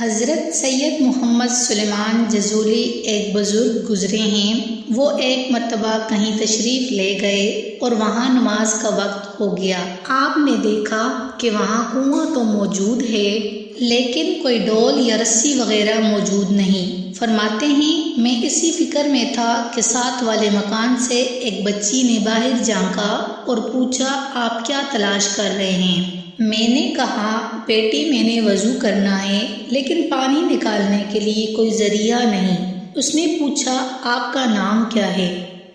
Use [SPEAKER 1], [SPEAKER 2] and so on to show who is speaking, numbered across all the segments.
[SPEAKER 1] حضرت سید محمد سلیمان جزولی ایک بزرگ گزرے ہیں۔ وہ ایک مرتبہ کہیں تشریف لے گئے اور وہاں نماز کا وقت ہو گیا۔ آپ نے دیکھا کہ وہاں کنواں تو موجود ہے لیکن کوئی ڈول یا رسی وغیرہ موجود نہیں۔ فرماتے ہیں میں اسی فکر میں تھا کہ ساتھ والے مکان سے ایک بچی نے باہر جھانکا اور پوچھا آپ کیا تلاش کر رہے ہیں؟ میں نے کہا بیٹی میں نے وضو کرنا ہے لیکن پانی نکالنے کے لیے کوئی ذریعہ نہیں۔ اس نے پوچھا آپ کا نام کیا ہے؟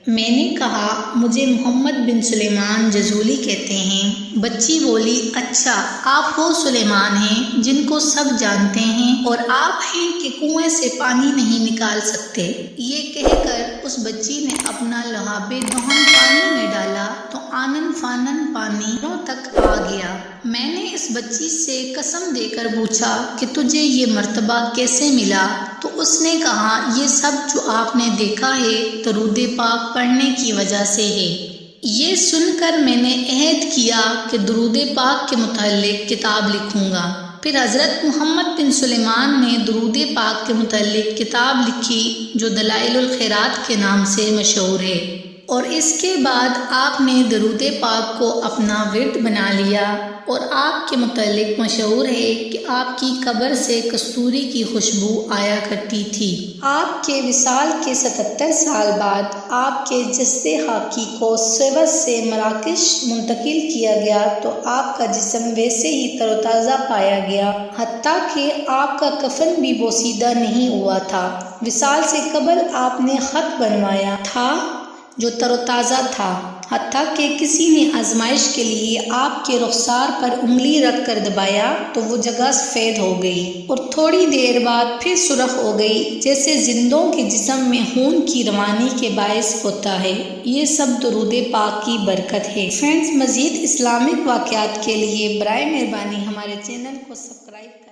[SPEAKER 1] میں نے کہا مجھے محمد بن سلیمان جزولی کہتے ہیں۔ بچی بولی اچھا آپ وہ سلیمان ہیں جن کو سب جانتے ہیں اور آپ ہیں کہ کنویں سے پانی نہیں نکال سکتے۔ یہ کہہ کر اس بچی نے اپنا لحاظ دہن پانی میں ڈالا تو آنن فانن پانی تک آ گیا۔ میں نے اس بچی سے قسم دے کر پوچھا کہ تجھے یہ مرتبہ کیسے ملا؟ تو اس نے کہا یہ سب جو آپ نے دیکھا ہے درود پاک پڑھنے کی وجہ سے ہے۔ یہ سن کر میں نے عہد کیا کہ درود پاک کے متعلق کتاب لکھوں گا۔ پھر حضرت محمد بن سلیمان نے درود پاک کے متعلق کتاب لکھی جو دلائل الخیرات کے نام سے مشہور ہے، اور اس کے بعد آپ نے درود پاک کو اپنا ورد بنا لیا۔ اور آپ کے متعلق مشہور ہے کہ آپ کی قبر سے کستوری کی خوشبو آیا کرتی تھی۔ آپ کے وصال کے 77 سال بعد آپ کے جسد خاکی کو سوس سے مراکش منتقل کیا گیا تو آپ کا جسم ویسے ہی تر و تازہ پایا گیا، حتیٰ کہ آپ کا کفن بھی بوسیدہ نہیں ہوا تھا۔ وصال سے قبل آپ نے خط بنوایا تھا جو تر و تازہ تھا، حتیٰ کہ کسی نے آزمائش کے لیے آپ کے رخسار پر انگلی رکھ کر دبایا تو وہ جگہ سفید ہو گئی اور تھوڑی دیر بعد پھر سرخ ہو گئی، جیسے زندوں کے جسم میں خون کی روانی کے باعث ہوتا ہے۔ یہ سب درود پاک کی برکت ہے۔ فرینڈز، مزید اسلامک واقعات کے لیے برائے مہربانی ہمارے چینل کو سبسکرائب